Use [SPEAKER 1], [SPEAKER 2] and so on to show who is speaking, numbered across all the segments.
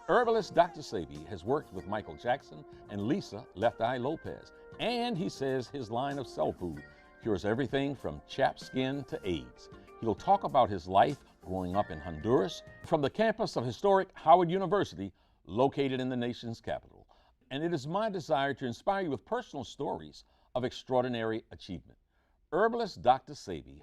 [SPEAKER 1] Herbalist Dr. Sebi has worked with Michael Jackson and Lisa Left Eye Lopez, and he says his line of cell food cures everything from chapped skin to AIDS. He'll talk about his life growing up in Honduras from the campus of historic Howard University, located in the nation's capital. And it is my desire to inspire you with personal stories of extraordinary achievement. Herbalist Dr. Sebi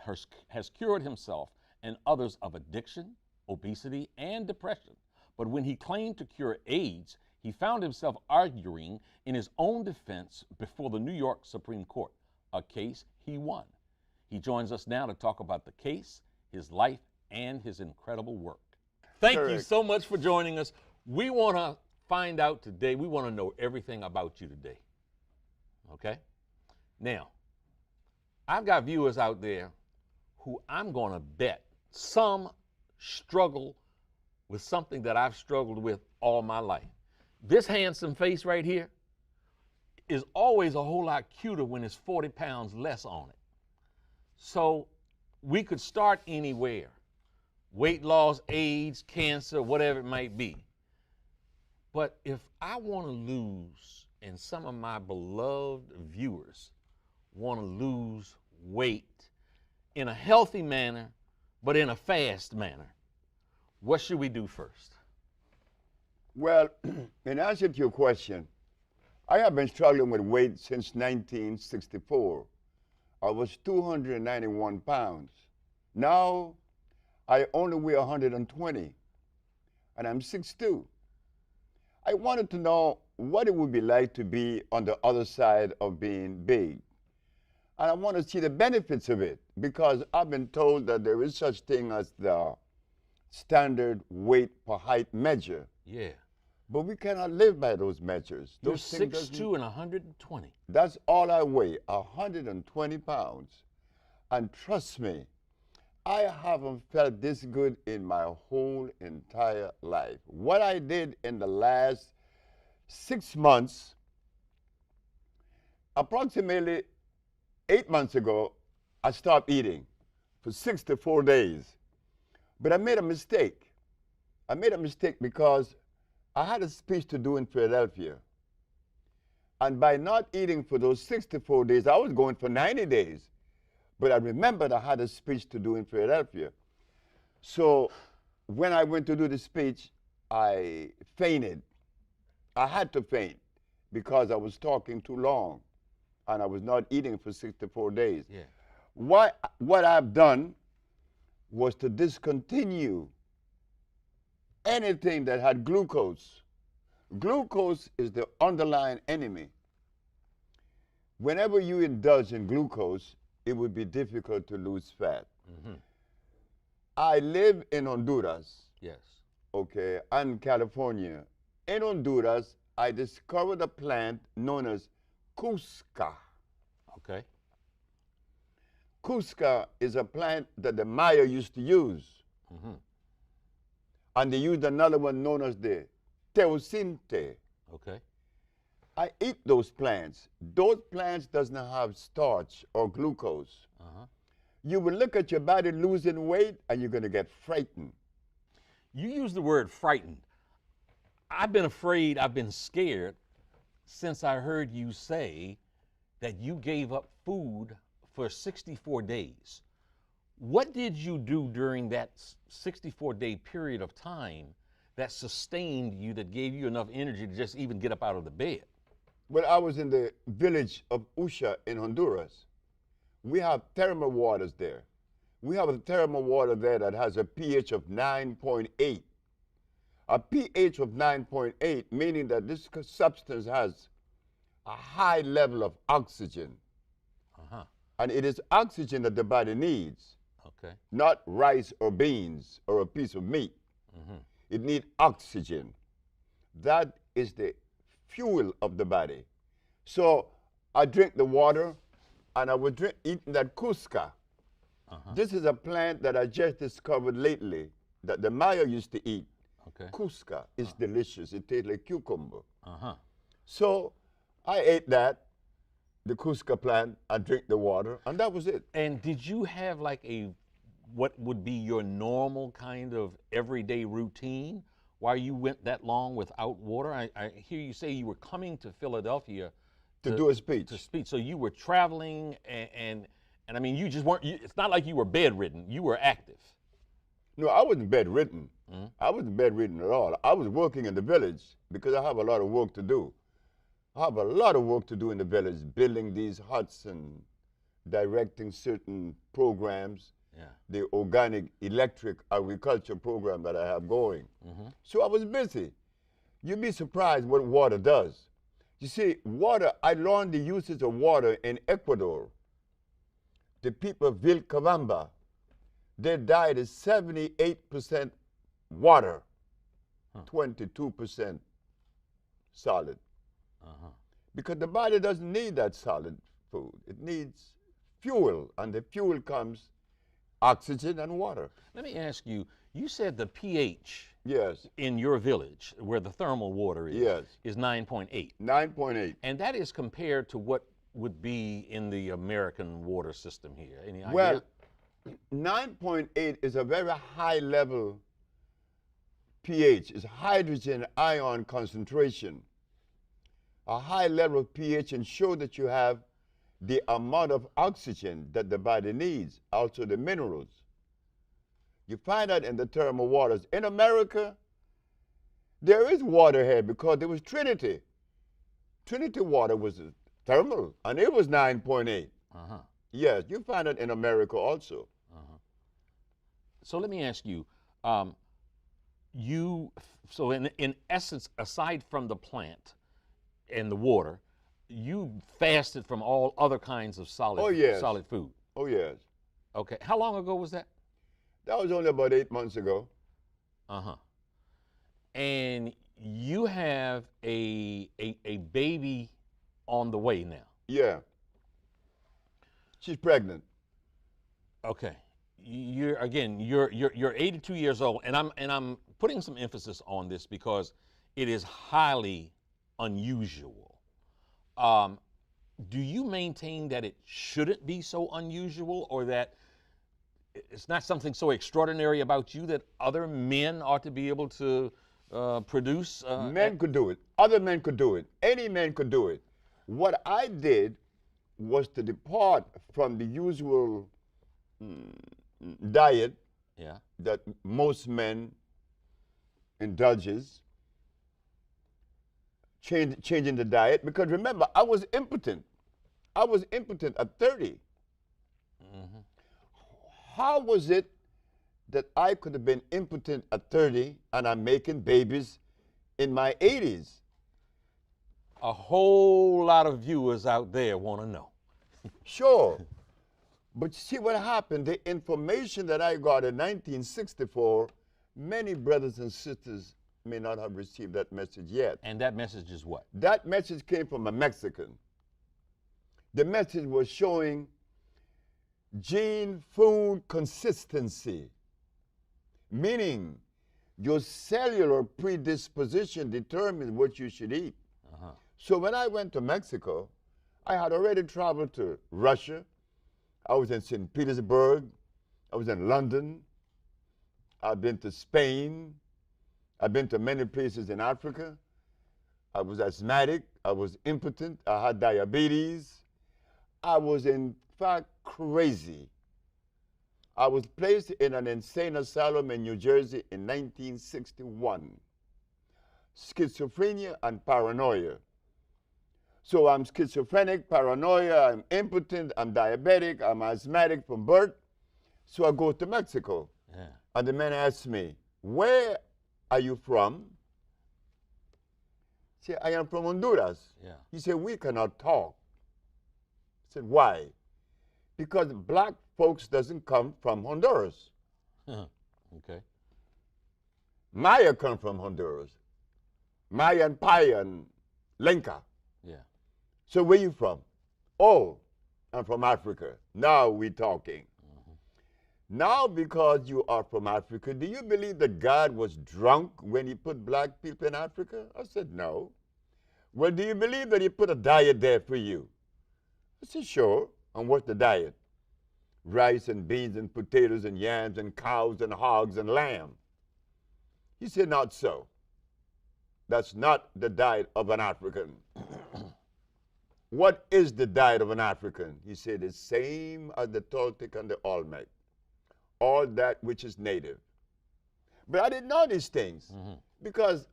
[SPEAKER 1] has cured himself and others of addiction, obesity, and depression. But when he claimed to cure AIDS, he found himself arguing in his own defense before the New York Supreme Court, a case he won. He joins us now to talk about the case, his life, and his incredible work. Thank you so much for joining us. We want to find out today, we want to know everything about you today. Okay? Now, I've got viewers out there who I'm going to bet some struggle with something that I've struggled with all my life. This handsome face right here is always a whole lot cuter when it's 40 pounds less on it. So we could start anywhere. Weight loss, AIDS, cancer, whatever it might be. But if I want to lose, and some of my beloved viewers want to lose weight in a healthy manner, but in a fast manner, what should we do first?
[SPEAKER 2] Well, in answer to your question, I have been struggling with weight since 1964. I was 291 pounds. Now, I only weigh 120, and I'm 6'2". I wanted to know what it would be like to be on the other side of being big. And I want to see the benefits of it, because I've been told that there is such thing as the standard weight per height measure.
[SPEAKER 1] Yeah.
[SPEAKER 2] But we cannot live by those measures.
[SPEAKER 1] You're
[SPEAKER 2] Those
[SPEAKER 1] 6'2" and 120.
[SPEAKER 2] That's all I weigh, 120 pounds. And trust me, I haven't felt this good in my whole entire life. What I did in the last 6 months, approximately 8 months ago, I stopped eating for 64 days. But I made a mistake. I made a mistake because I had a speech to do in Philadelphia. And by not eating for those 64 days, I was going for 90 days. But I remembered I had a speech to do in Philadelphia. So when I went to do the speech, I fainted. I had to faint because I was talking too long and I was not eating for 64 days.
[SPEAKER 1] Yeah.
[SPEAKER 2] What I've done was to discontinue anything that had glucose. Glucose is the underlying enemy. Whenever you indulge in glucose, it would be difficult to lose fat. Mm-hmm. I live in Honduras.
[SPEAKER 1] Yes.
[SPEAKER 2] Okay, and California. In Honduras, I discovered a plant known as Cusca.
[SPEAKER 1] Okay.
[SPEAKER 2] Cusca is a plant that the Maya used to use. Mm-hmm. And they used another one known as the teosinte.
[SPEAKER 1] Okay.
[SPEAKER 2] I eat those plants. Those plants does not have starch or glucose. Uh-huh. You will look at your body losing weight and you're going to get frightened.
[SPEAKER 1] You use the word frightened. I've been afraid, I've been scared since I heard you say that you gave up food for 64 days. What did you do during that 64-day period of time that sustained you, that gave you enough energy to just even get up out of the bed?
[SPEAKER 2] Well, I was in the village of Usha in Honduras. We have thermal waters there. We have a thermal water there that has a pH of 9.8. A pH of 9.8, meaning that this substance has a high level of oxygen. Uh-huh. And it is oxygen that the body needs.
[SPEAKER 1] Okay.
[SPEAKER 2] Not rice or beans or a piece of meat. Mm-hmm. It needs oxygen. That is the fuel of the body. So I drink the water and I would eating that Cusca. Uh-huh. This is a plant that I just discovered lately that the Maya used to eat. Okay. Cusca is delicious. It tastes like cucumber. Uh-huh. So I ate that, the Cusca plant, I drink the water, and that was it.
[SPEAKER 1] And did you have like what would be your normal kind of everyday routine? why you went that long without water? I hear you say you were coming to Philadelphia
[SPEAKER 2] to do a speech.
[SPEAKER 1] To speak. So you were traveling, and I mean, you just weren't. It's not like you were bedridden. You were active.
[SPEAKER 2] No, I wasn't bedridden.
[SPEAKER 1] Mm-hmm.
[SPEAKER 2] I wasn't bedridden at all. I was working in the village because I have a lot of work to do. I have a lot of work to do in the village, building these huts and directing certain programs.
[SPEAKER 1] Yeah.
[SPEAKER 2] The organic electric agriculture program that I have going.
[SPEAKER 1] Mm-hmm.
[SPEAKER 2] So I was busy. You'd be surprised what water does. You see, water, I learned the uses of water in Ecuador. The people of Vilcabamba, their diet is 78% water, 22% solid. Because the body doesn't need that solid food. It needs fuel, and the fuel comes oxygen and water.
[SPEAKER 1] Let me ask you, you said the pH
[SPEAKER 2] Yes.
[SPEAKER 1] in your village, where the thermal water is,
[SPEAKER 2] Yes.
[SPEAKER 1] is 9.8.
[SPEAKER 2] 9.8.
[SPEAKER 1] And that is compared to what would be in the American water system here. Any idea?
[SPEAKER 2] Well, 9.8 is a very high level pH. It's hydrogen ion concentration. A high level of pH ensures that you have the amount of oxygen that the body needs, also the minerals. You find that in the thermal waters. In America, there is water here because there was Trinity. Trinity water was thermal, and it was 9.8. Yes, you find it in America also.
[SPEAKER 1] So let me ask you, so in essence, aside from the plant and the water, you fasted from all other kinds of solid, solid food.
[SPEAKER 2] Oh, yes.
[SPEAKER 1] Okay. How long ago was that?
[SPEAKER 2] That was only about 8 months ago.
[SPEAKER 1] And you have a baby on the way now.
[SPEAKER 2] Yeah. She's pregnant.
[SPEAKER 1] Okay. You're 82 years old, and I'm putting some emphasis on this because it is highly unusual. Do you maintain that it shouldn't be so unusual, or that it's not something so extraordinary about you that other men ought to be able to produce?
[SPEAKER 2] Men could do it. Other men could do it. Any man could do it. What I did was to depart from the usual diet that most men indulges, changing the diet, because remember, I was impotent. I was impotent at 30. How was it that I could have been impotent at 30 and I'm making babies in my 80s?
[SPEAKER 1] A whole lot of viewers out there want to know.
[SPEAKER 2] Sure. But see what happened, the information that I got in 1964, many brothers and sisters may not have received that message yet.
[SPEAKER 1] And that message is what?
[SPEAKER 2] That message came from a Mexican. The message was showing gene food consistency, meaning your cellular predisposition determines what you should eat. So when I went to Mexico, I had already traveled to Russia. I was in St. Petersburg. I was in London. I've been to Spain. I've been to many places in Africa. I was asthmatic. I was impotent. I had diabetes. I was, in fact, crazy. I was placed in an insane asylum in New Jersey in 1961. Schizophrenia and paranoia. So I'm schizophrenic, paranoia, I'm impotent, I'm diabetic, I'm asthmatic from birth. So I go to Mexico. And the man asks me, where are you from? I said, I am from Honduras. He said, we cannot talk. I said, why? Because black folks doesn't come from Honduras.
[SPEAKER 1] Okay.
[SPEAKER 2] Maya come from Honduras. Maya and Paya and Lenca. So where you from? Oh, I'm from Africa. Now we're talking. Now because you are from Africa, do you believe that God was drunk when he put black people in Africa? I said, no. Well, do you believe that he put a diet there for you? I said, sure. And what's the diet? Rice and beans and potatoes and yams and cows and hogs and lamb. He said, not so. That's not the diet of an African. What is the diet of an African? He said, the same as the Toltec and the Olmec, all that which is native. But I didn't know these things because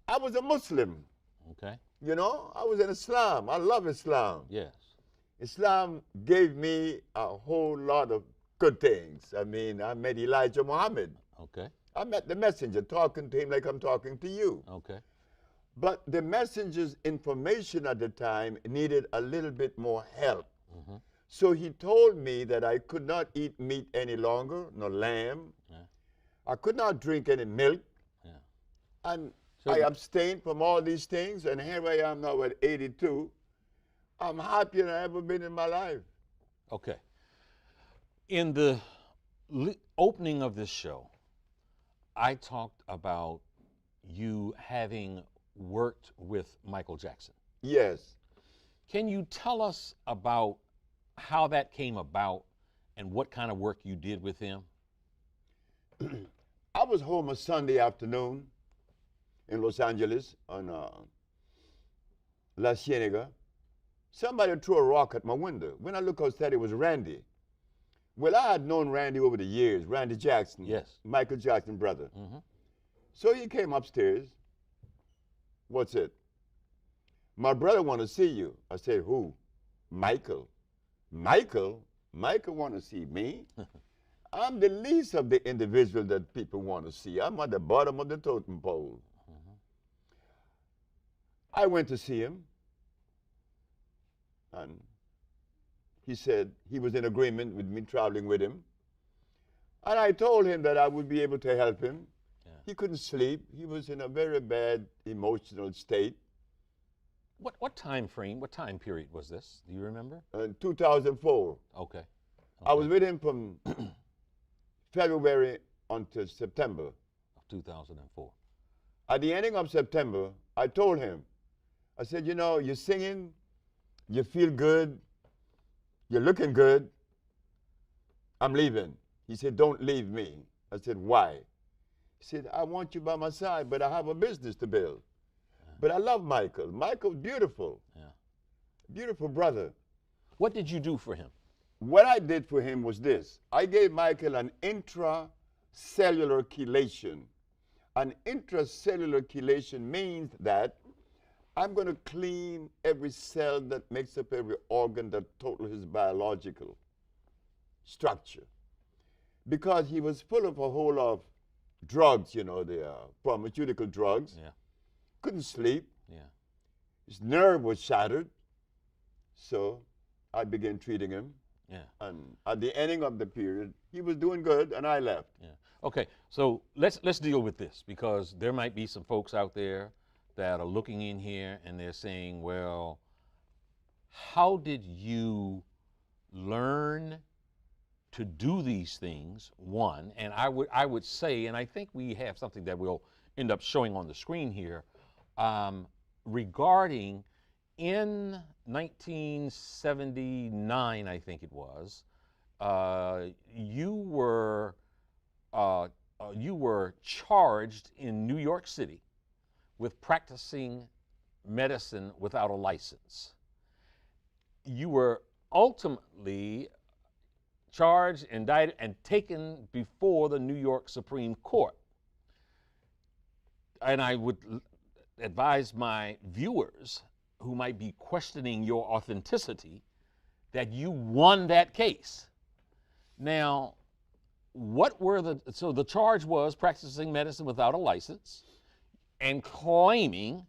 [SPEAKER 2] I was a Muslim.
[SPEAKER 1] Okay.
[SPEAKER 2] You know, I was in Islam. I love Islam.
[SPEAKER 1] Yes.
[SPEAKER 2] Islam gave me a whole lot of good things. I mean, I met Elijah Muhammad.
[SPEAKER 1] Okay.
[SPEAKER 2] I met the messenger, talking to him like I'm talking to you.
[SPEAKER 1] Okay.
[SPEAKER 2] But the messenger's information at the time needed a little bit more help. So he told me that I could not eat meat any longer, no lamb.
[SPEAKER 1] Yeah.
[SPEAKER 2] I could not drink any milk.
[SPEAKER 1] Yeah.
[SPEAKER 2] And
[SPEAKER 1] So
[SPEAKER 2] I abstained from all these things, and here I am now at 82. I'm happier than I've ever been in my life.
[SPEAKER 1] Okay. In the opening of this show, I talked about you having worked with Michael Jackson.
[SPEAKER 2] Yes.
[SPEAKER 1] Can you tell us about how that came about and what kind of work you did with him?
[SPEAKER 2] I was home a Sunday afternoon in Los Angeles on La Cienega. Somebody threw a rock at my window. When I looked outside, it was Randy. Well, I had known Randy over the years, Randy Jackson.
[SPEAKER 1] Yes.
[SPEAKER 2] Michael Jackson, brother. So he came upstairs. What's it? My brother want to see you. I said, who? Michael. Michael? Michael want to see me? I'm the least of the individual that people want to see. I'm at the bottom of the totem pole. I went to see him. And he said he was in agreement with me traveling with him. And I told him that I would be able to help him. Yeah. He couldn't sleep. He was in a very bad emotional state.
[SPEAKER 1] What time frame, what time period was this? Do you remember?
[SPEAKER 2] 2004.
[SPEAKER 1] Okay.
[SPEAKER 2] I was with him from February until September.
[SPEAKER 1] Of 2004.
[SPEAKER 2] At the ending of September, I told him, I said, you know, you're singing, you feel good, you're looking good, I'm leaving. He said, don't leave me. I said, why? He said, I want you by my side, but I have a business to build. Yeah. But I love Michael. Michael's beautiful. Yeah. Beautiful brother.
[SPEAKER 1] What did you do for him?
[SPEAKER 2] What I did for him was this. I gave Michael an intracellular chelation. An intracellular chelation means that I'm going to clean every cell that makes up every organ that total his biological structure. Because he was full of a whole lot of drugs, you know, the pharmaceutical drugs. Yeah. Couldn't sleep. Yeah. His nerve was shattered. So I began treating him. Yeah. And at the ending of the period, he was doing good, and I left.
[SPEAKER 1] Yeah. Okay, so let's deal with this, because there might be some folks out there that are looking in here and they're saying, well, how did you learn to do these things, one? And I would say, and I think we have something that we'll end up showing on the screen here, regarding in 1979, I think it was, you were charged in New York City with practicing medicine without a license. You were ultimately charged, indicted, and taken before the New York Supreme Court. And I would advise my viewers who might be questioning your authenticity that you won that case. Now, so the charge was practicing medicine without a license and claiming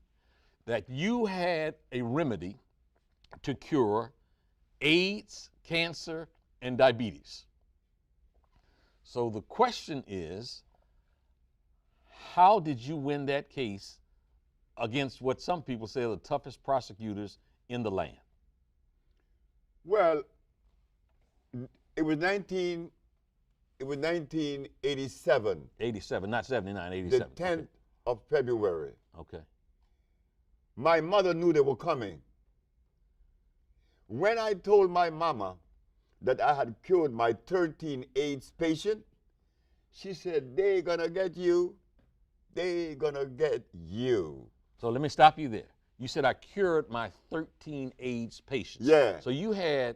[SPEAKER 1] that you had a remedy to cure AIDS, cancer, and diabetes. So the question is, how did you win that case against what some people say are the toughest prosecutors in the land?
[SPEAKER 2] Well, it was 1987.
[SPEAKER 1] 87, not 79, 87.
[SPEAKER 2] The 10th of February.
[SPEAKER 1] Okay.
[SPEAKER 2] My mother knew they were coming. When I told my mama that I had cured my 13 AIDS patient, she said, they're gonna get you. They're gonna get you.
[SPEAKER 1] So let me stop you there. You said I cured my 13 AIDS patients.
[SPEAKER 2] Yeah.
[SPEAKER 1] So you had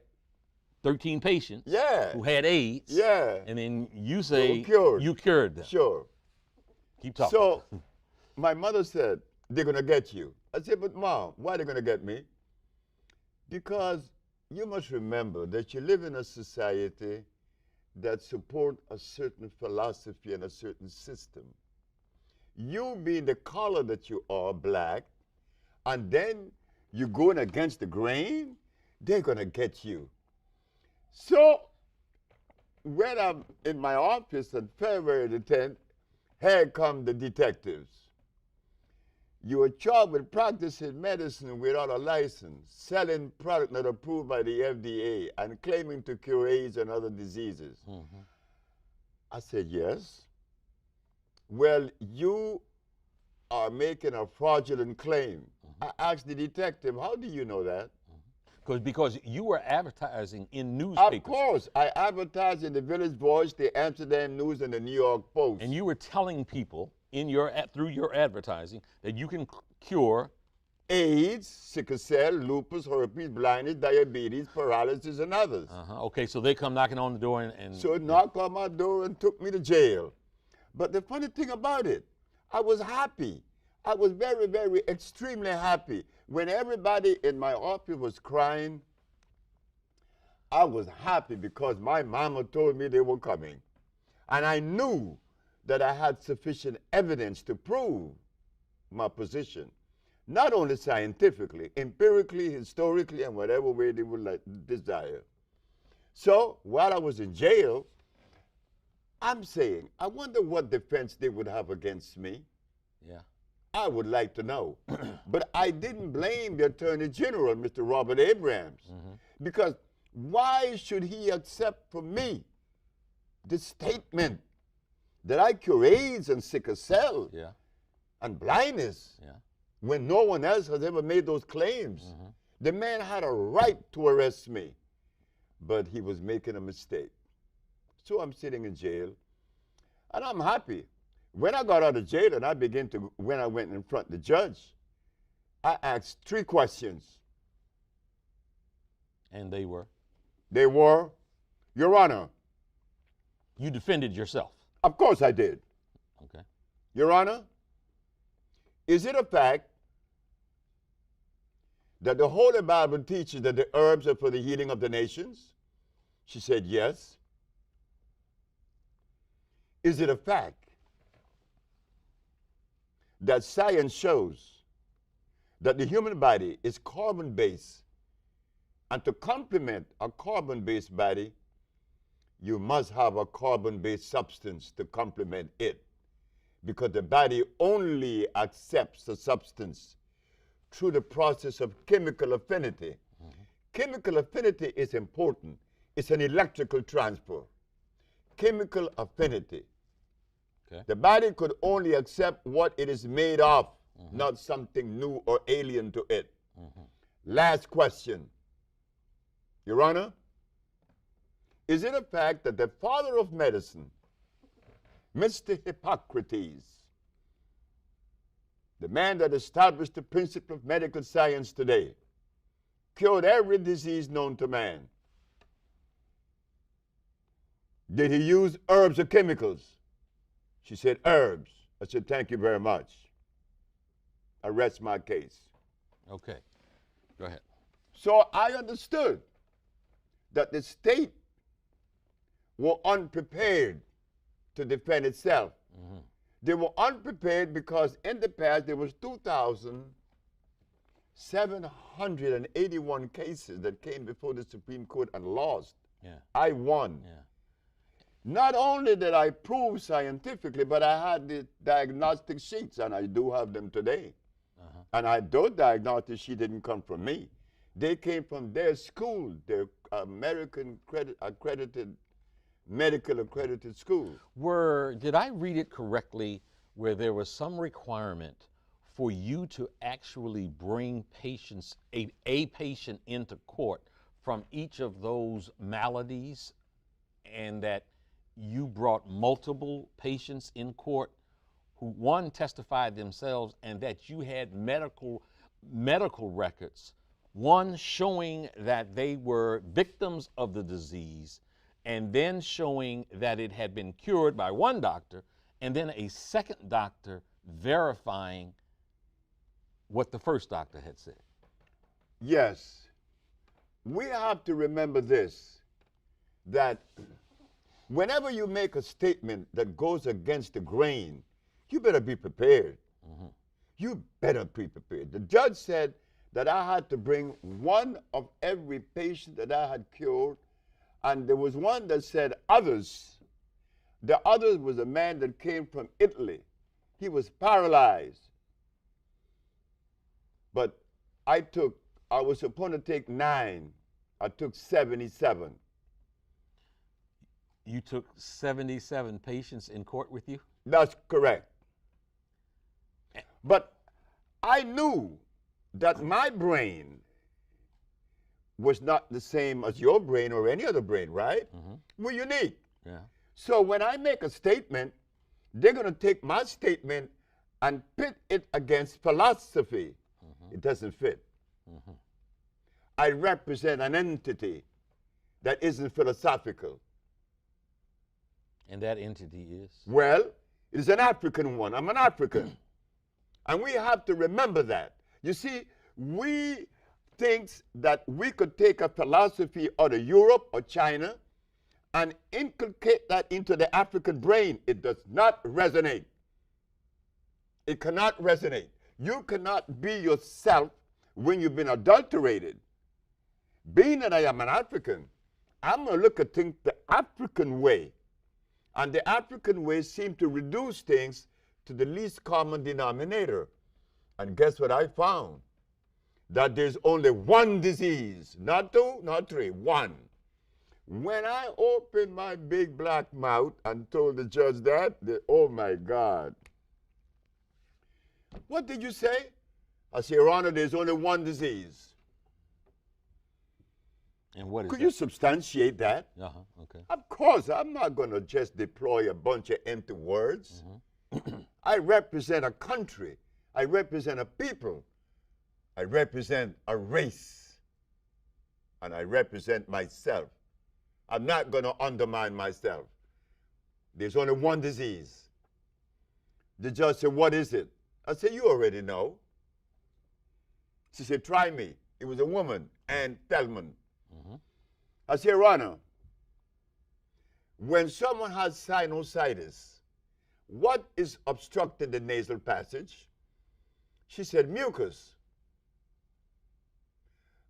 [SPEAKER 1] 13 patients
[SPEAKER 2] Yeah.
[SPEAKER 1] who had AIDS.
[SPEAKER 2] Yeah.
[SPEAKER 1] And then you say
[SPEAKER 2] You
[SPEAKER 1] cured them.
[SPEAKER 2] Sure.
[SPEAKER 1] Keep talking.
[SPEAKER 2] So my mother said, they're going to get you. I said, but Mom, why are they going to get me? Because you must remember that you live in a society that support a certain philosophy and a certain system. You being the color that you are, black, and then you're going against the grain, they're going to get you. So when I'm in my office on February the 10th, here come the detectives. You are charged with practicing medicine without a license, selling product not approved by the FDA, and claiming to cure AIDS and other diseases. Mm-hmm. I said, yes. Well, you are making a fraudulent claim. Mm-hmm. I asked the detective, how do you know that?
[SPEAKER 1] Because you were advertising in newspapers.
[SPEAKER 2] Of course. I advertised in the Village Voice, the Amsterdam News, and the New York Post.
[SPEAKER 1] And you were telling people through your advertising that you can cure
[SPEAKER 2] AIDS, sickle cell, lupus, herpes, blindness, diabetes, paralysis, and others.
[SPEAKER 1] Okay, so they come knocking on the door and
[SPEAKER 2] so knocked on my door and took me to jail. But the funny thing about it, I was happy. I was very, very, extremely happy. When everybody in my office was crying, I was happy because my mama told me they were coming. And I knew that I had sufficient evidence to prove my position. Not only scientifically, empirically, historically, and whatever way they would desire. So while I was in jail, I'm saying, I wonder what defense they would have against me.
[SPEAKER 1] Yeah.
[SPEAKER 2] I would like to know. But I didn't blame the Attorney General, Mr. Robert Abrams, because why should he accept from me the statement that I cure AIDS and sickle cell and blindness when no one else has ever made those claims? The man had a right to arrest me, but he was making a mistake. So I'm sitting in jail, and I'm happy. When I got out of jail and when I went in front of the judge, I asked 3 questions.
[SPEAKER 1] And they were?
[SPEAKER 2] They were, Your Honor.
[SPEAKER 1] You defended yourself?
[SPEAKER 2] Of course I did.
[SPEAKER 1] Okay.
[SPEAKER 2] Your Honor, is it a fact that the Holy Bible teaches that the herbs are for the healing of the nations? She said, yes. Is it a fact that science shows that the human body is carbon-based, and to complement a carbon-based body, you must have a carbon-based substance to complement it, because the body only accepts the substance through the process of chemical affinity. Chemical affinity is important. It's an electrical transfer. Chemical affinity. Okay. The body could only accept what it is made of, not something new or alien to it. Last question. Your Honor, is it a fact that the father of medicine, Mr. Hippocrates, the man that established the principle of medical science today, cured every disease known to man? Did he use herbs or chemicals? She said, herbs. I said, thank you very much. I rest my case.
[SPEAKER 1] Okay. Go ahead.
[SPEAKER 2] So I understood that the state were unprepared to defend itself. They were unprepared because in the past there was 2,781 cases that came before the Supreme Court and lost. Yeah. I won. Yeah. Not only did I prove scientifically, but I had the diagnostic sheets, and I do have them today. And those diagnostic sheets didn't come from me. They came from their school, their American medical accredited school.
[SPEAKER 1] Did I read it correctly where there was some requirement for you to actually bring patients, a patient into court from each of those maladies, and that you brought multiple patients in court who, one, testified themselves, and that you had medical records, one showing that they were victims of the disease, and then showing that it had been cured by one doctor, and then a second doctor verifying what the first doctor had said.
[SPEAKER 2] Yes. We have to remember this, that whenever you make a statement that goes against the grain, you better be prepared.
[SPEAKER 1] Mm-hmm.
[SPEAKER 2] You better be prepared. The judge said that I had to bring one of every patient that I had cured, and there was one that said others. The others was a man that came from Italy. He was paralyzed. But I was supposed to take 9. I took 77.
[SPEAKER 1] You took 77 patients in court with you?
[SPEAKER 2] That's correct. But I knew that my brain was not the same as your brain or any other brain, right?
[SPEAKER 1] Mm-hmm.
[SPEAKER 2] We're unique.
[SPEAKER 1] Yeah.
[SPEAKER 2] So when I make a statement, they're going to take my statement and pit it against philosophy. Mm-hmm. It doesn't fit. Mm-hmm. I represent an entity that isn't philosophical.
[SPEAKER 1] And that entity is?
[SPEAKER 2] Well, it is an African one. I'm an African. And we have to remember that. You see, we think that we could take a philosophy out of Europe or China and inculcate that into the African brain. It does not resonate. It cannot resonate. You cannot be yourself when you've been adulterated. Being that I am an African, I'm going to look at things the African way. And the African way seems to reduce things to the least common denominator. And guess what I found? That there's only one disease, not 2, not 3, 1. When I opened my big black mouth and told the judge that, oh my God. What did you say? I said, Your Honor, there's only one disease.
[SPEAKER 1] And what is
[SPEAKER 2] Could
[SPEAKER 1] that?
[SPEAKER 2] you substantiate that?
[SPEAKER 1] Uh-huh, okay.
[SPEAKER 2] Of course, I'm not going to just deploy a bunch of empty words. Mm-hmm. I represent a country. I represent a people. I represent a race. And I represent myself. I'm not going to undermine myself. There's only one disease. The judge said, what is it? I said, you already know. She said, try me. It was a woman, Ann Feldman. Mm-hmm. I said, Your Honor, when someone has sinusitis, what is obstructing the nasal passage? She said, mucus.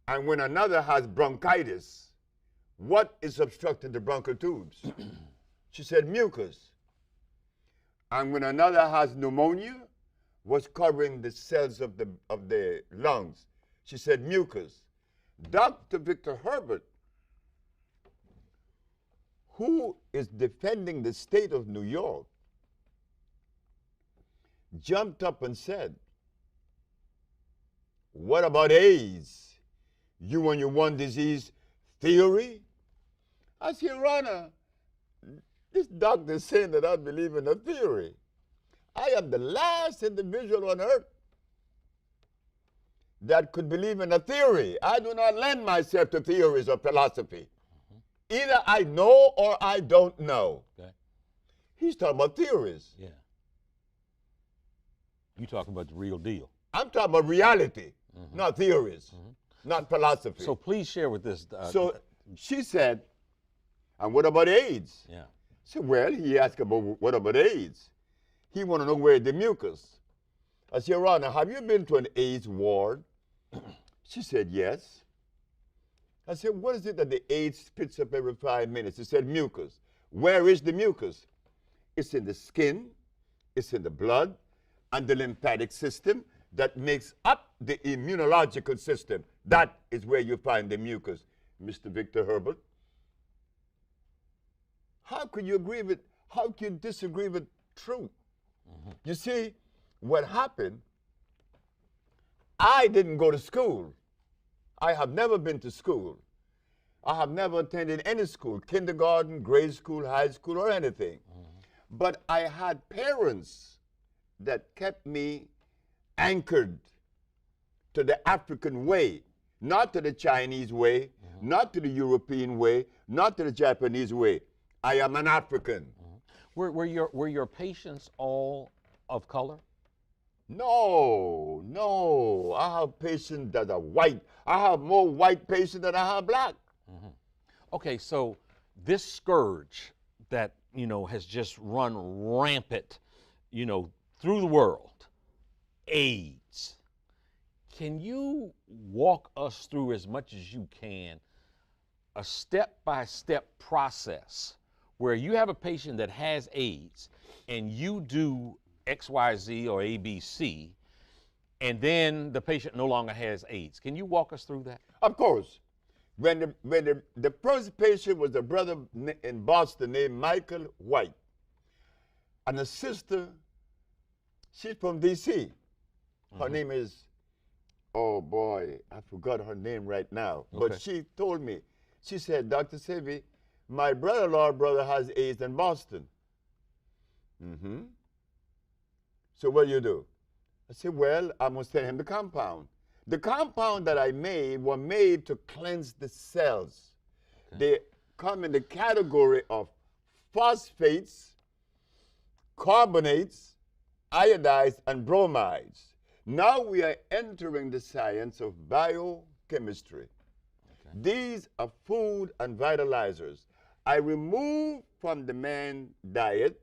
[SPEAKER 2] And when another has bronchitis, what is obstructing the bronchial tubes? She said, mucus. And when another has pneumonia, what's covering the cells of the lungs? She said, mucus. Dr. Victor Herbert, who is defending the state of New York, jumped up and said, what about AIDS? You and your one disease theory? I said, Your Honor, this doctor is saying that I believe in a theory. I am the last individual on earth that could believe in a theory. I do not lend myself to theories or philosophy. Mm-hmm. Either I know or I don't know. Okay. He's talking about theories.
[SPEAKER 1] Yeah. You talking about the real deal.
[SPEAKER 2] I'm talking about reality, mm-hmm. not theories, mm-hmm. not philosophy.
[SPEAKER 1] So please share with this.
[SPEAKER 2] So she said, and what about AIDS?
[SPEAKER 1] Yeah.
[SPEAKER 2] I said, well, he asked about what about AIDS? He want to know where the mucus. I said, Your Honor, have you been to an AIDS ward? She said, yes. I said, what is it that the AIDS spits up every 5 minutes? She said, mucus. Where is the mucus? It's in the skin, it's in the blood, and the lymphatic system that makes up the immunological system. That is where you find the mucus, Mr. Victor Herbert. How can you disagree with truth? Mm-hmm. You see, what happened, I didn't go to school. I have never been to school. I have never attended any school, kindergarten, grade school, high school, or anything. Mm-hmm. But I had parents that kept me anchored to the African way, not to the Chinese way, not to the European way, not to the Japanese way. I am an African.
[SPEAKER 1] Were your patients all of color?
[SPEAKER 2] No, no. I have patients that are white. I have more white patients than I have black.
[SPEAKER 1] Okay, so this scourge that, has just run rampant, through the world, AIDS. Can you walk us through, as much as you can, a step-by-step process where you have a patient that has AIDS and you do XYZ or ABC, and then the patient no longer has AIDS? Can you walk us through that?
[SPEAKER 2] Of course. When the first patient was a brother in Boston named Michael White, and a sister, she's from D.C. Her name is, oh boy, I forgot her name right now.
[SPEAKER 1] Okay.
[SPEAKER 2] But she told me, she said, Dr. Sebi, my brother has AIDS in Boston. So what do you do? I said, well, I must send him the compound. The compound that I made were made to cleanse the cells. Okay. They come in the category of phosphates, carbonates, iodides, and bromides. Now we are entering the science of biochemistry. Okay. These are food and vitalizers. I remove from the man's diet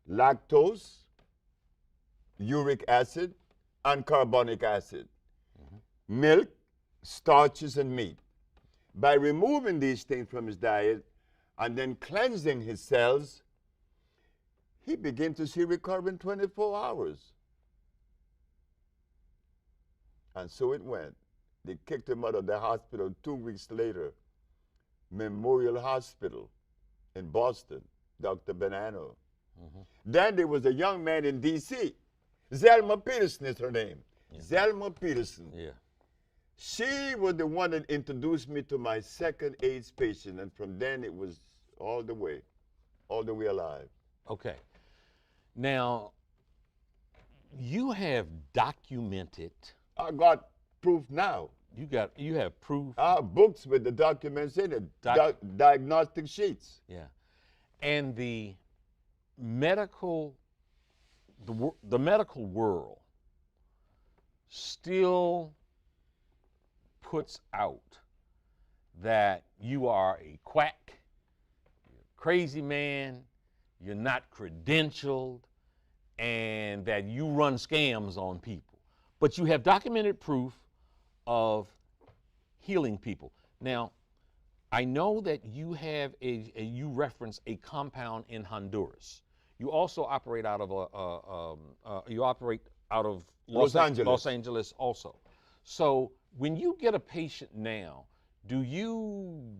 [SPEAKER 2] lactose, uric acid, and carbonic acid, milk, starches, and meat. By removing these things from his diet and then cleansing his cells, he began to see recovery in 24 hours. And so it went. They kicked him out of the hospital 2 weeks later. Memorial Hospital in Boston, Dr. Bonanno. Then there was a young man in D.C., Zelma Peterson is her name. Zelma Peterson.
[SPEAKER 1] Yeah.
[SPEAKER 2] She was the one that introduced me to my second AIDS patient, and from then it was all the way alive.
[SPEAKER 1] Okay. Now, you have documented.
[SPEAKER 2] I got proof now.
[SPEAKER 1] You have proof.
[SPEAKER 2] I have books with the documents in it, diagnostic sheets.
[SPEAKER 1] Yeah. And the medical world still puts out that you are a quack, you're a crazy man, you're not credentialed, and that you run scams on people. But you have documented proof of healing people. Now, I know that you have you reference a compound in Honduras. You also operate out of Los Angeles also. So when you get a patient now, if you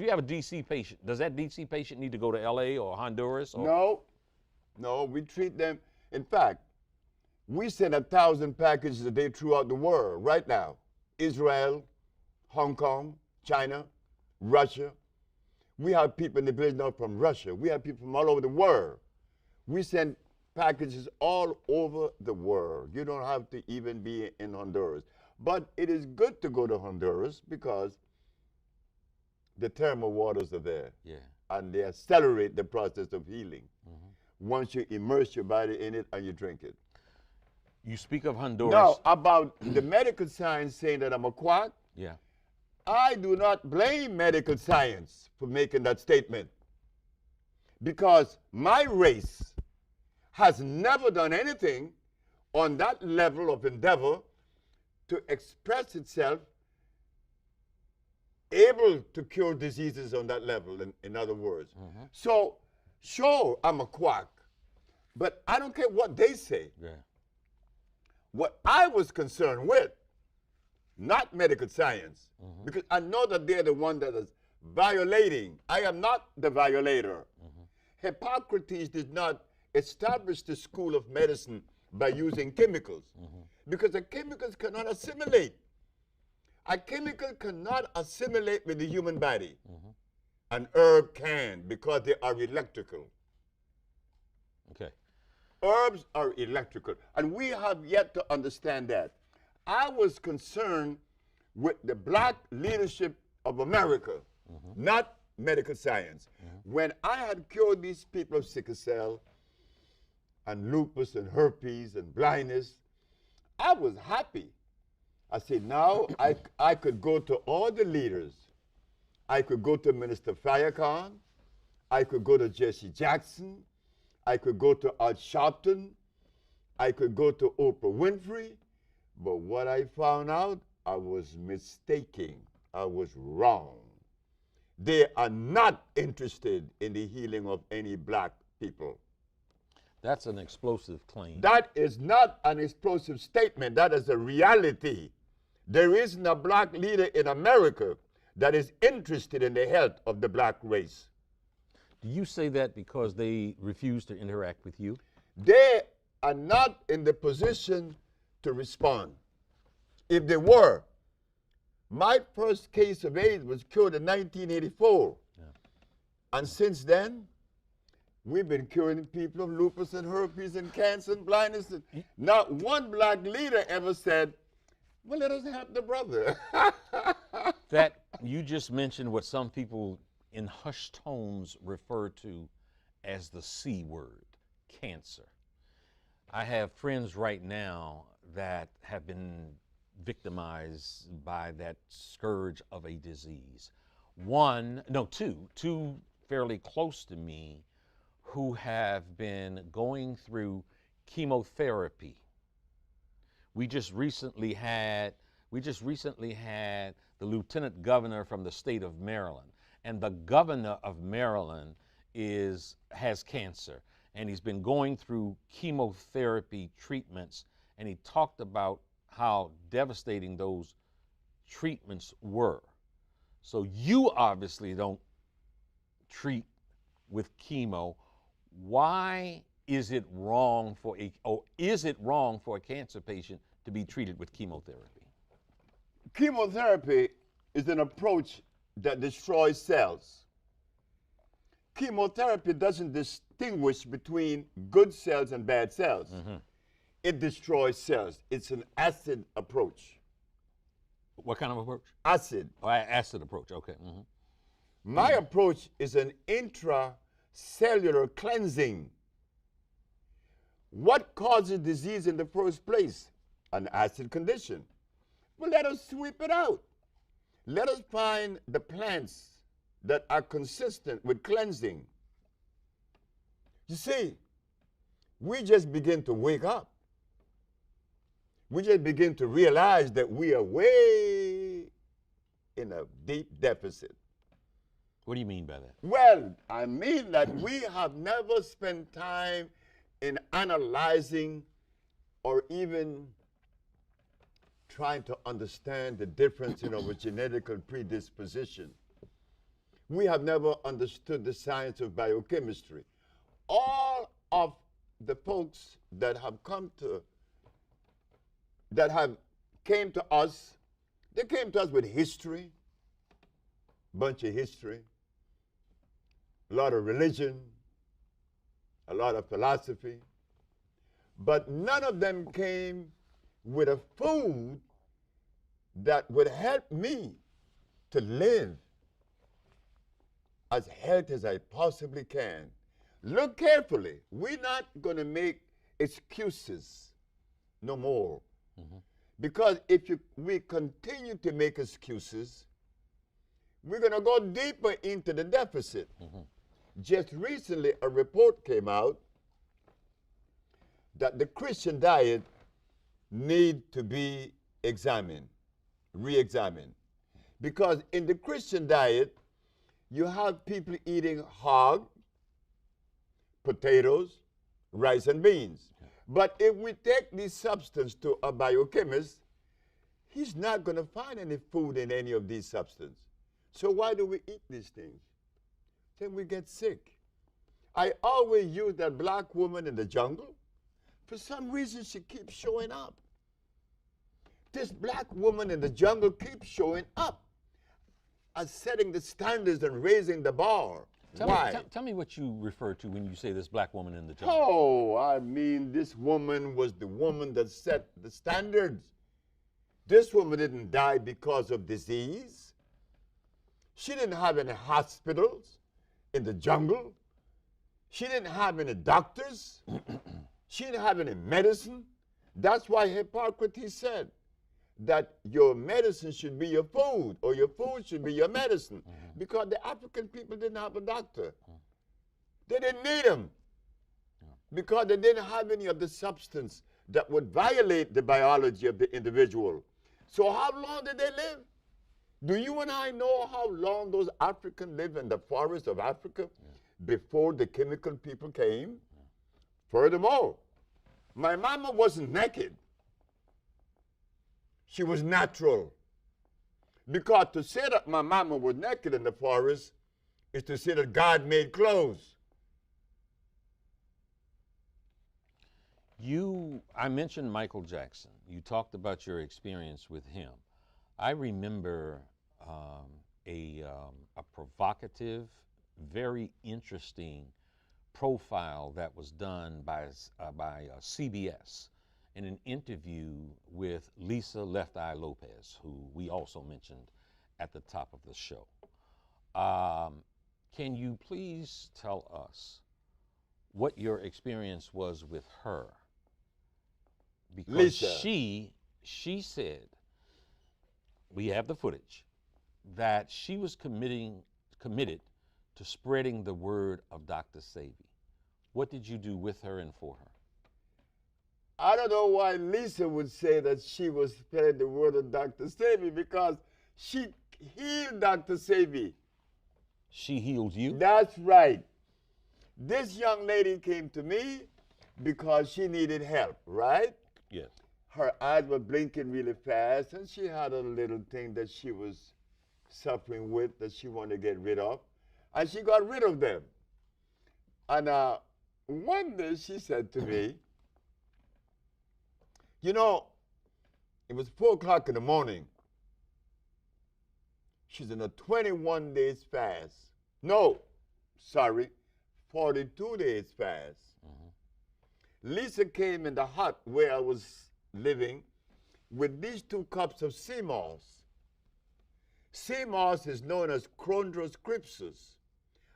[SPEAKER 1] have a DC patient, does that DC patient need to go to LA or Honduras? Or?
[SPEAKER 2] No, we treat them. In fact, we send 1,000 packages a day throughout the world right now. Israel, Hong Kong, China, Russia. We have people in the village now from Russia. We have people from all over the world. We send packages all over the world. You don't have to even be in Honduras. But it is good to go to Honduras because the thermal waters are there.
[SPEAKER 1] Yeah.
[SPEAKER 2] And they accelerate the process of healing once you immerse your body in it and you drink it.
[SPEAKER 1] You speak of Honduras.
[SPEAKER 2] Now, about the medical science saying that I'm a quack,
[SPEAKER 1] yeah,
[SPEAKER 2] I do not blame medical science for making that statement, because my race has never done anything on that level of endeavor to express itself able to cure diseases on that level, in other words. So, sure, I'm a quack, but I don't care what they say.
[SPEAKER 1] Yeah.
[SPEAKER 2] What I was concerned with, not medical science, because I know that they're the one that is violating. I am not the violator. Hippocrates did not establish the school of medicine by using chemicals, because the chemicals cannot assimilate. A chemical cannot assimilate with the human body. An herb can, because they are electrical.
[SPEAKER 1] Okay.
[SPEAKER 2] herbs are electrical. And we have yet to understand that. I was concerned with the black leadership of America, not medical science. When I had cured these people of sickle cell and lupus and herpes and blindness, I was happy. I said, now I could go to all the leaders. I could go to Minister Farrakhan. I could go to Jesse Jackson. I could go to Al Sharpton. I could go to Oprah Winfrey. But what I found out, I was mistaken. I was wrong. They are not interested in the healing of any black people.
[SPEAKER 1] That's an explosive claim.
[SPEAKER 2] That is not an explosive statement. That is a reality. There isn't a black leader in America that is interested in the health of the black race.
[SPEAKER 1] Do you say that because they refuse to interact with you?
[SPEAKER 2] They are not in the position to respond. If they were, my first case of AIDS was cured in 1984. Yeah. And since then, we've been curing people of lupus and herpes and cancer and blindness. And not one black leader ever said, well, let us help the brother.
[SPEAKER 1] That you just mentioned what some people in hushed tones refer to as the C word, cancer. I have friends right now that have been victimized by that scourge of a disease. Two fairly close to me who have been going through chemotherapy. We just recently had the lieutenant governor from the state of Maryland, and the governor of Maryland has cancer, and he's been going through chemotherapy treatments, and he talked about how devastating those treatments were. So you obviously don't treat with chemo. Why is it wrong for a cancer patient to be treated with chemotherapy?
[SPEAKER 2] Chemotherapy is an approach that destroys cells. Chemotherapy doesn't distinguish between good cells and bad cells. It destroys cells. It's an acid approach.
[SPEAKER 1] What kind of approach?
[SPEAKER 2] Acid.
[SPEAKER 1] Oh, acid approach, okay.
[SPEAKER 2] My approach is an intracellular cleansing. What causes disease in the first place? An acid condition. Well, let us sweep it out. Let us find the plants that are consistent with cleansing. You see, we just begin to wake up. We just begin to realize that we are way in a deep deficit.
[SPEAKER 1] What do you mean by that?
[SPEAKER 2] Well, I mean that we have never spent time in analyzing or even trying to understand the difference in our genetic predisposition. We have never understood the science of biochemistry. All of the folks that came to us, they came to us with history, bunch of history, a lot of religion, a lot of philosophy, but none of them came with a food that would help me to live as healthy as I possibly can. Look carefully. We're not going to make excuses no more. Because if we continue to make excuses, we're going to go deeper into the deficit. Just recently, a report came out that the Christian diet need to be examined, re-examined. Because in the Christian diet, you have people eating hog, potatoes, rice, and beans. But if we take this substance to a biochemist, he's not going to find any food in any of these substances. So why do we eat these things? Then we get sick. I always use that black woman in the jungle. For some reason, she keeps showing up. This black woman in the jungle keeps showing up as setting the standards and raising the bar. Why?
[SPEAKER 1] Tell me what you refer to when you say this black woman in the jungle.
[SPEAKER 2] Oh, I mean, this woman was the woman that set the standards. This woman didn't die because of disease. She didn't have any hospitals in the jungle. She didn't have any doctors. She didn't have any medicine. That's why Hippocrates said that your medicine should be your food, or your food should be your medicine, because the African people didn't have a doctor. They didn't need him because they didn't have any of the substance that would violate the biology of the individual. So how long did they live? Do you and I know how long those Africans lived in the forests of Africa before the chemical people came? Furthermore, my mama wasn't naked. She was natural. Because to say that my mama was naked in the forest is to say that God made clothes.
[SPEAKER 1] I mentioned Michael Jackson. You talked about your experience with him. I remember a provocative, very interesting profile that was done by CBS in an interview with Lisa Left Eye Lopez, who we also mentioned at the top of the show. Can you please tell us what your experience was with her? Because
[SPEAKER 2] Lisa.
[SPEAKER 1] she said, we have the footage, that she was committed to spreading the word of Dr. Sebi. What did you do with her and for her?
[SPEAKER 2] I don't know why Lisa would say that she was spreading the word of Dr. Sebi, because she healed Dr. Sebi.
[SPEAKER 1] She healed you?
[SPEAKER 2] That's right. This young lady came to me because she needed help, right?
[SPEAKER 1] Yes.
[SPEAKER 2] Her eyes were blinking really fast, and she had a little thing that she was suffering with that she wanted to get rid of, and she got rid of them. And one day she said to me, you know, it was 4 o'clock in the morning. She's in a 21 days fast. No, sorry, 42 days fast. Lisa came in the hut where I was living with these 2 cups of sea moss. Sea moss is known as Chondrus crypsus.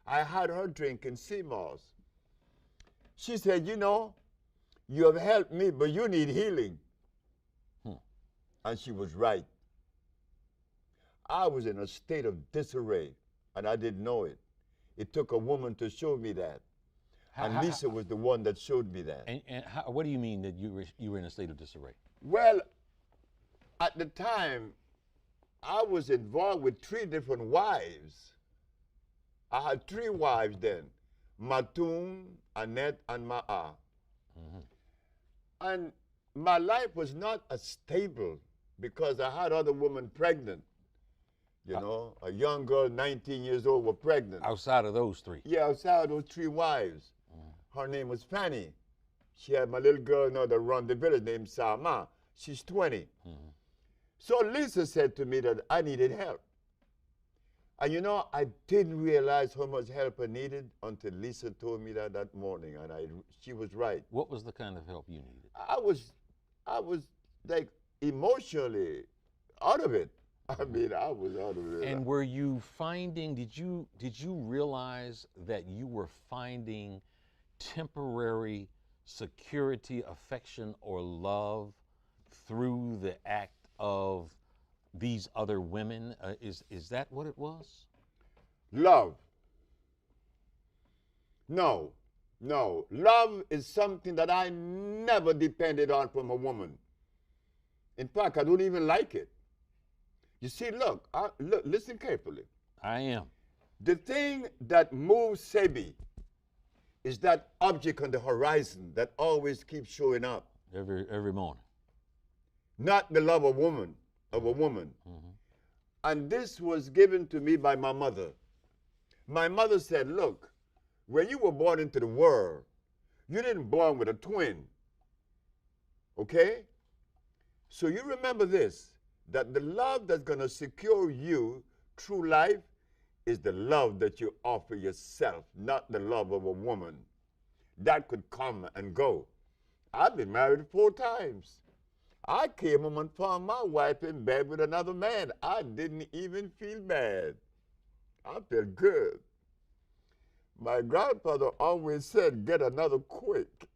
[SPEAKER 2] I had her drinking sea moss. She said, you know, you have helped me, but you need healing. And she was right. I was in a state of disarray, and I didn't know it. It took a woman to show me that. And Lisa was the one that showed me that.
[SPEAKER 1] And what do you mean that you were in a state of disarray?
[SPEAKER 2] Well, at the time, I was involved with 3 different wives. I had 3 wives then, Matum, Annette, and Ma'a. And my life was not as stable because I had other women pregnant. You know, a young girl, 19 years old, was pregnant.
[SPEAKER 1] Outside of those 3?
[SPEAKER 2] Yeah, outside of those 3 wives. Her name was Fanny. She had my little girl now that run the village named Sama. She's 20. So Lisa said to me that I needed help. And you know, I didn't realize how much help I needed until Lisa told me that morning, and she was right.
[SPEAKER 1] What was the kind of help you needed?
[SPEAKER 2] I was like emotionally out of it. I mean, I was out of it.
[SPEAKER 1] And were you finding, did you realize that you were finding temporary security, affection, or love through the act of these other women? Is that what it was?
[SPEAKER 2] Love. No. Love is something that I never depended on from a woman. In fact, I don't even like it. You see, look, listen carefully.
[SPEAKER 1] I am.
[SPEAKER 2] The thing that moves Sebi is that object on the horizon that always keeps showing up.
[SPEAKER 1] Every morning.
[SPEAKER 2] Not the love of a woman. And this was given to me by my mother. My mother said, look, when you were born into the world, you didn't born with a twin. Okay? So you remember this, that the love that's going to secure you through life is the love that you offer yourself, not the love of a woman. That could come and go. I've been married 4 times. I came home and found my wife in bed with another man. I didn't even feel bad. I felt good. My grandfather always said, get another quick.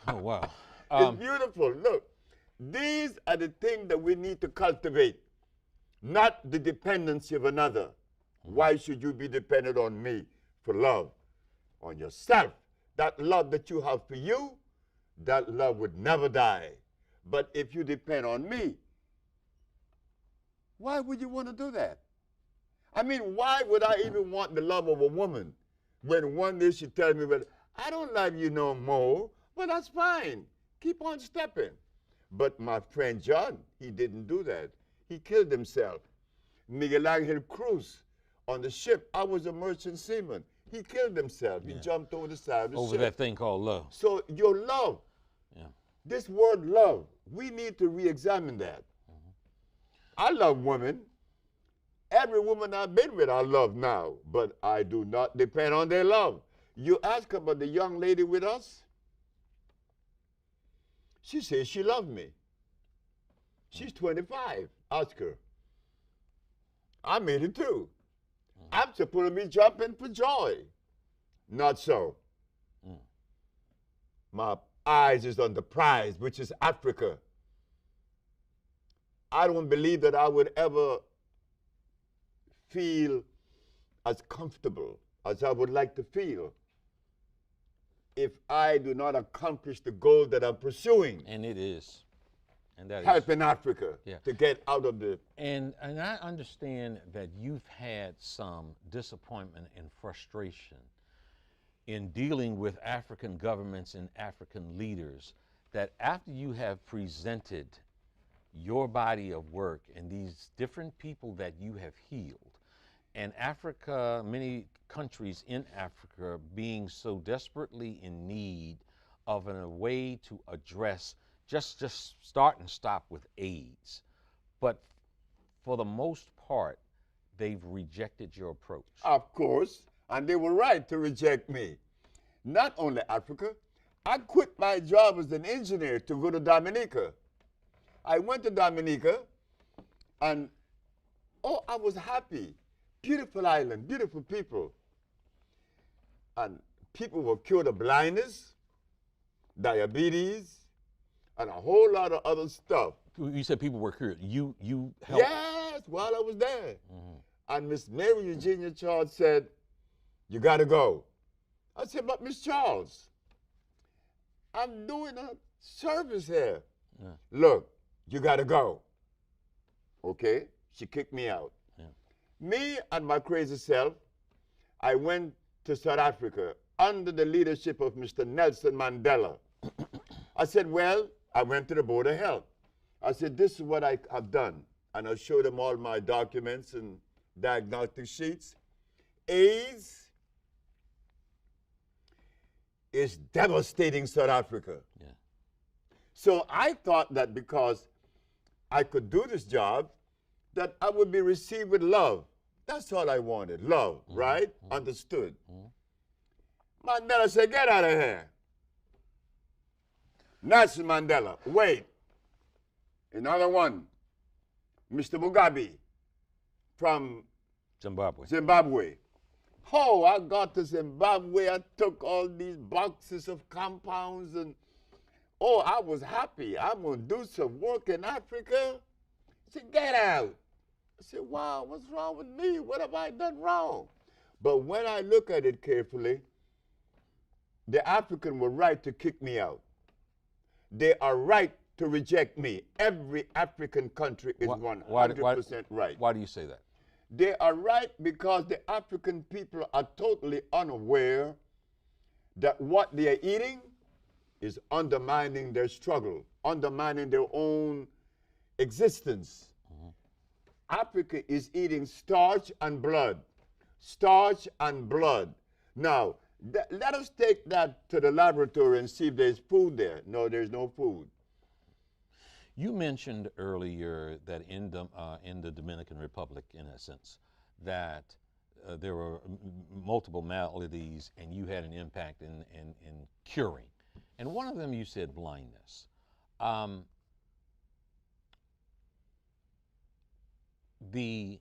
[SPEAKER 1] Oh, wow.
[SPEAKER 2] It's beautiful. Look, these are the things that we need to cultivate, not the dependency of another. Why should you be dependent on me for love? On yourself. That love that you have for you, that love would never die. But if you depend on me, why would you want to do that? I mean, why would I even want the love of a woman when one day she tells me, well, I don't love you no more? Well, that's fine. Keep on stepping. But my friend John, he didn't do that. He killed himself. Miguel Angel Cruz on the ship, I was a merchant seaman. He killed himself. He jumped over the side of the ship.
[SPEAKER 1] Over that thing called love.
[SPEAKER 2] So your love, this word love, we need to re-examine that. I love women. Every woman I've been with, I love now, but I do not depend on their love. You ask about the young lady with us, she says she loved me. She's 25. Ask her. I made it too. I'm supposed to be jumping for joy. Not so. My eyes is on the prize, which is Africa. I don't believe that I would ever feel as comfortable as I would like to feel if I do not accomplish the goal that I'm pursuing.
[SPEAKER 1] And it is. And that
[SPEAKER 2] helping Africa to get out of the...
[SPEAKER 1] And I understand that you've had some disappointment and frustration in dealing with African governments and African leaders, that after you have presented your body of work and these different people that you have healed, and Africa, many countries in Africa being so desperately in need of a way to address just start and stop with AIDS. But for the most part, they've rejected your approach.
[SPEAKER 2] Of course, and they were right to reject me. Not only Africa, I quit my job as an engineer to go to Dominica. I went to Dominica, and oh, I was happy. Beautiful island, beautiful people. And people were cured of blindness, diabetes, and a whole lot of other stuff.
[SPEAKER 1] You said people were cured. You helped?
[SPEAKER 2] Yes, while I was there. And Miss Mary Eugenia Charles said, you got to go. I said, but Miss Charles, I'm doing a service here. Look, you got to go. Okay? She kicked me out. Me and my crazy self, I went to South Africa under the leadership of Mr. Nelson Mandela. I said, well, I went to the Board of Health. I said, this is what I have done. And I showed them all my documents and diagnostic sheets. AIDS is devastating South Africa. So I thought that because I could do this job, that I would be received with love. That's all I wanted, love, right? Understood. Mandela said, get out of here. Nelson Mandela, wait. Another one, Mr. Mugabe from Zimbabwe. Oh, I got to Zimbabwe, I took all these boxes of compounds and, oh, I was happy. I'm gonna do some work in Africa. He said, get out. I said, wow, what's wrong with me? What have I done wrong? But when I look at it carefully, the African were right to kick me out. They are right to reject me. Every African country is 100% right.
[SPEAKER 1] Why do you say that?
[SPEAKER 2] They are right because the African people are totally unaware that what they are eating is undermining their struggle, undermining their own existence. Africa is eating starch and blood. Starch and blood. Now, let us take that to the laboratory and see if there's food there. No, there's no food.
[SPEAKER 1] You mentioned earlier that in the Dominican Republic, in essence, that there were multiple maladies and you had an impact in curing. And one of them you said blindness. Um, the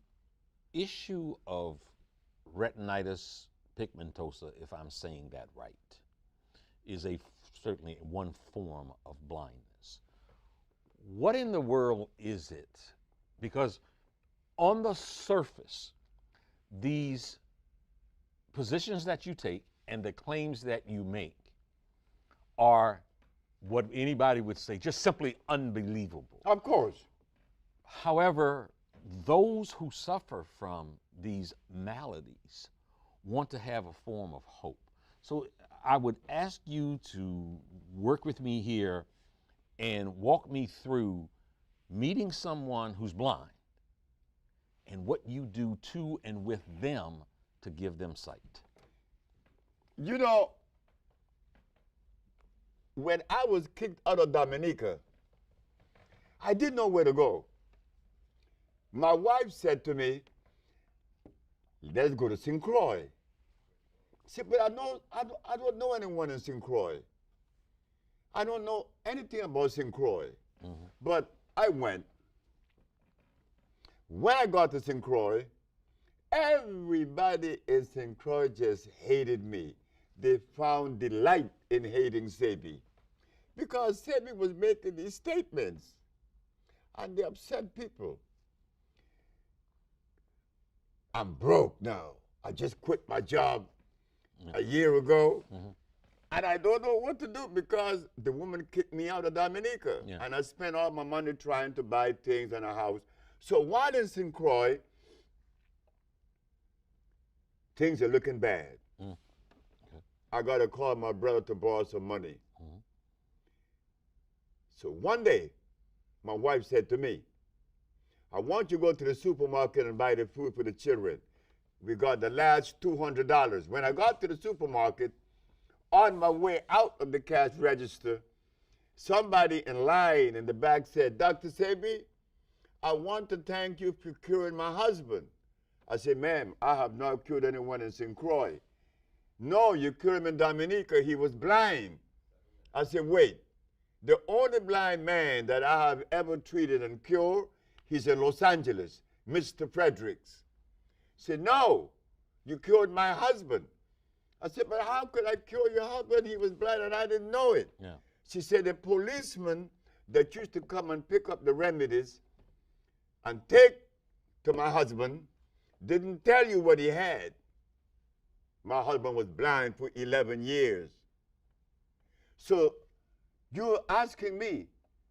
[SPEAKER 1] issue of retinitis pigmentosa, if I'm saying that right, is certainly one form of blindness. What in the world is it? Because on the surface, these positions that you take and the claims that you make are what anybody would say just simply unbelievable.
[SPEAKER 2] Of course.
[SPEAKER 1] However, those who suffer from these maladies want to have a form of hope. So I would ask you to work with me here and walk me through meeting someone who's blind and what you do to and with them to give them sight.
[SPEAKER 2] You know, when I was kicked out of Dominica, I didn't know where to go. My wife said to me, let's go to St. Croix. I said, but I don't know anyone in St. Croix. I don't know anything about St. Croix. Mm-hmm. But I went. When I got to St. Croix, everybody in St. Croix just hated me. They found delight in hating Sebi because Sebi was making these statements and they upset people. I'm broke now. I just quit my job a year ago. Mm-hmm. And I don't know what to do because the woman kicked me out of Dominica. Yeah. And I spent all my money trying to buy things and a house. So while in St. Croix, things are looking bad. Mm. Okay. I got to call my brother to borrow some money. Mm-hmm. So one day, my wife said to me, I want you to go to the supermarket and buy the food for the children. We got the last $200. When I got to the supermarket, on my way out of the cash register, somebody in line in the back said, Dr. Sebi, I want to thank you for curing my husband. I said, ma'am, I have not cured anyone in St. Croix. No, you cured him in Dominica. He was blind. I said, wait, the only blind man that I have ever treated and cured, he's in Los Angeles, Mr. Fredericks. He said, no, you cured my husband. I said, but how could I cure your husband? He was blind and I didn't know it. Yeah. She said, the policeman that used to come and pick up the remedies and take to my husband didn't tell you what he had. My husband was blind for 11 years. So you're asking me,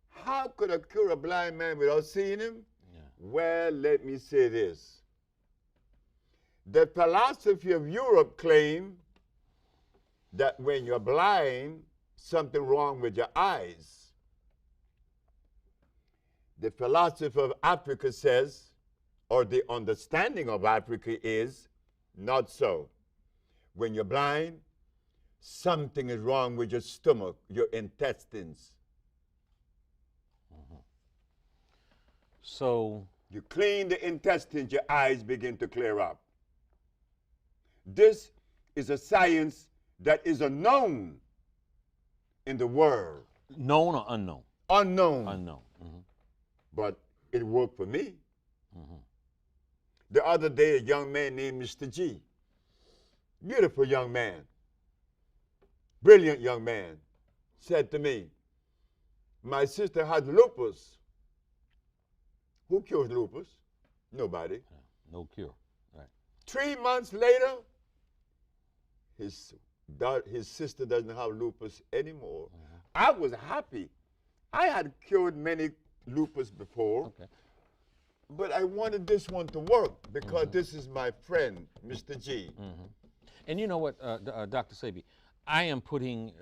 [SPEAKER 2] how could I cure a blind man without seeing him? Yeah. Well, let me say this. The philosophy of Europe claimed that when you're blind, something wrong with your eyes. The philosophy of Africa says, or the understanding of Africa is, not so. When you're blind, something is wrong with your stomach, your intestines. Mm-hmm.
[SPEAKER 1] So
[SPEAKER 2] you clean the intestines, your eyes begin to clear up. This is a science that is unknown in the world.
[SPEAKER 1] Known or unknown?
[SPEAKER 2] Unknown.
[SPEAKER 1] Unknown. Mm-hmm.
[SPEAKER 2] But it worked for me. Mm-hmm. The other day, a young man named Mr. G, beautiful young man, brilliant young man, said to me, my sister has lupus. Who cures lupus? Nobody.
[SPEAKER 1] Yeah, no cure. Right.
[SPEAKER 2] 3 months later, his sister doesn't have lupus anymore. Mm-hmm. I was happy. I had cured many lupus before. Okay. But I wanted this one to work because this is my friend, Mr. G. Mm-hmm.
[SPEAKER 1] And you know what, Dr. Sebi, I am putting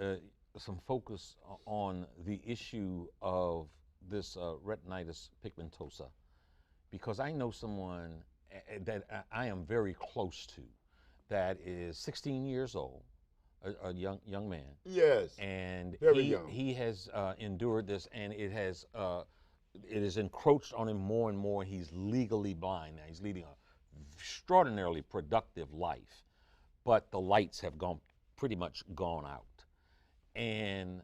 [SPEAKER 1] some focus on the issue of this retinitis pigmentosa because I know someone that I am very close to that is 16 years old, a young man.
[SPEAKER 2] Yes.
[SPEAKER 1] And
[SPEAKER 2] very young.
[SPEAKER 1] He has endured this, and it has it is encroached on him more and more. He's legally blind now. He's leading a extraordinarily productive life, but the lights have pretty much gone out. And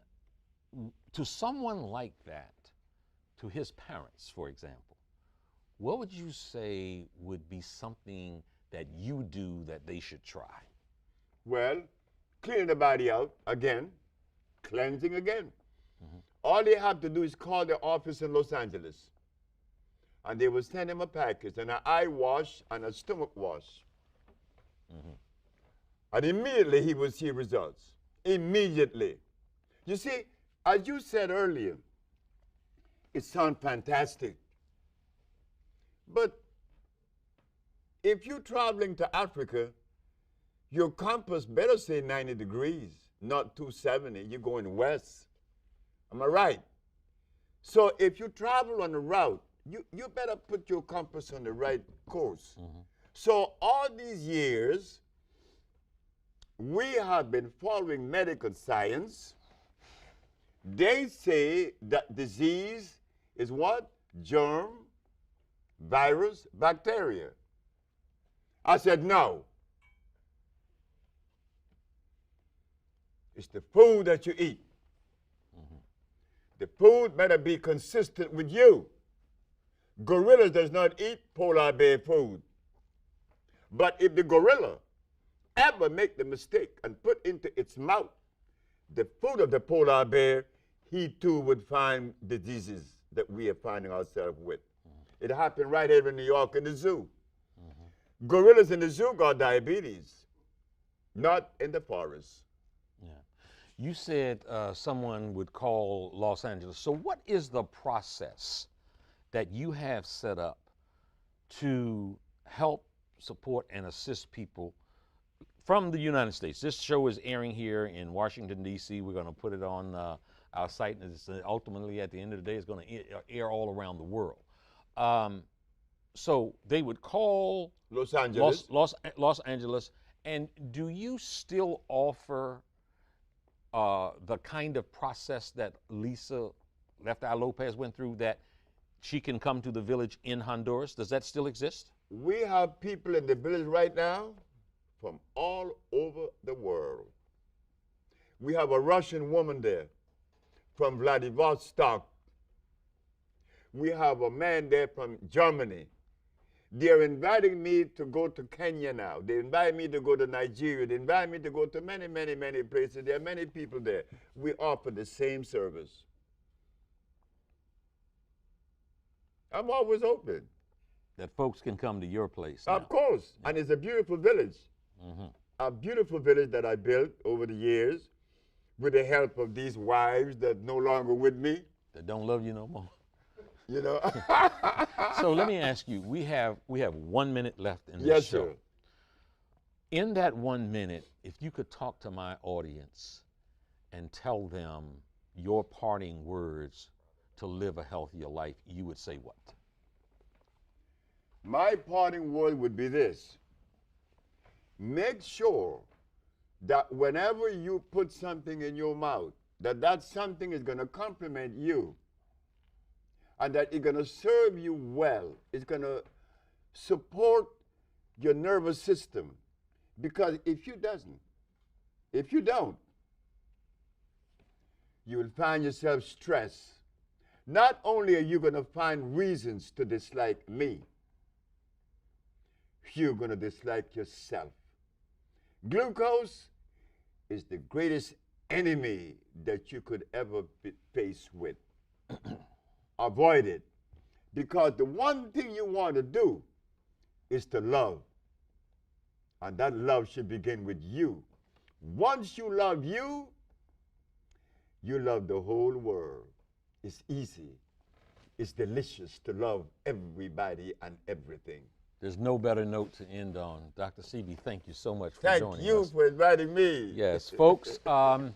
[SPEAKER 1] to someone like that, to his parents, for example, what would you say would be something that you do that they should try?
[SPEAKER 2] Well, cleaning the body out again, cleansing again. All they have to do is call the office in Los Angeles, and they will send him a package, and an eye wash and a stomach wash. And immediately he will see results. Immediately. You see, as you said earlier, it sounds fantastic. But if you're traveling to Africa, your compass better say 90 degrees, not 270. You're going west. Am I right? So if you travel on the route, you better put your compass on the right course. So all these years, we have been following medical science. They say that disease is what? Germ, virus, bacteria. I said, no. It's the food that you eat. The food better be consistent with you. Gorillas does not eat polar bear food. But if the gorilla ever make the mistake and put into its mouth the food of the polar bear, he too would find the diseases that we are finding ourselves with. It happened right here in New York in the zoo. Gorillas in the zoo got diabetes, not in the forest.
[SPEAKER 1] You said someone would call Los Angeles. So what is the process that you have set up to help support and assist people from the United States? This show is airing here in Washington, D.C. We're going to put it on our site, and ultimately at the end of the day, it's going to air all around the world. So they would call
[SPEAKER 2] Los Angeles.
[SPEAKER 1] Los Angeles. And do you still offer the kind of process that Lisa Left Eye Lopez went through, that she can come to the village in Honduras? Does that still exist?
[SPEAKER 2] We have people in the village right now from all over the world. We have a Russian woman there from Vladivostok. We have a man there from Germany. They're inviting me to go to Kenya now. They invite me to go to Nigeria. They invite me to go to many, many, many places. There are many people there. We offer the same service. I'm always open.
[SPEAKER 1] That folks can come to your place now.
[SPEAKER 2] Of course. Yeah. And it's a beautiful village. A beautiful village that I built over the years with the help of these wives that are no longer with me.
[SPEAKER 1] That don't love you no more.
[SPEAKER 2] You know.
[SPEAKER 1] So let me ask you, we have 1 minute left in this
[SPEAKER 2] yes,
[SPEAKER 1] show.
[SPEAKER 2] Sir.
[SPEAKER 1] In that 1 minute, if you could talk to my audience and tell them your parting words to live a healthier life, you would say what?
[SPEAKER 2] My parting word would be this. Make sure that whenever you put something in your mouth, that something is going to complement you, and that it's going to serve you well. It's going to support your nervous system. Because if you don't, you will find yourself stressed. Not only are you going to find reasons to dislike me, you're going to dislike yourself. Glucose is the greatest enemy that you could ever be faced with. Avoid it. Because the one thing you want to do is to love. And that love should begin with you. Once you love you, you love the whole world. It's easy. It's delicious to love everybody and everything.
[SPEAKER 1] There's no better note to end on. Dr. Sebi, thank you so much for joining us.
[SPEAKER 2] Thank you for inviting me.
[SPEAKER 1] Yes, folks, I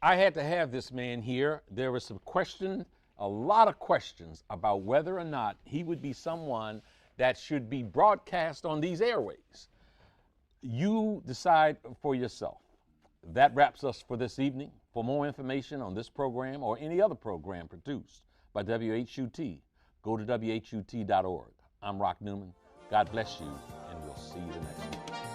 [SPEAKER 1] had to have this man here. There was a lot of questions about whether or not he would be someone that should be broadcast on these airways. You decide for yourself. That wraps us for this evening. For more information on this program or any other program produced by WHUT. Go to WHUT.org. I'm Rock Newman. God bless you, and we'll see you the next week.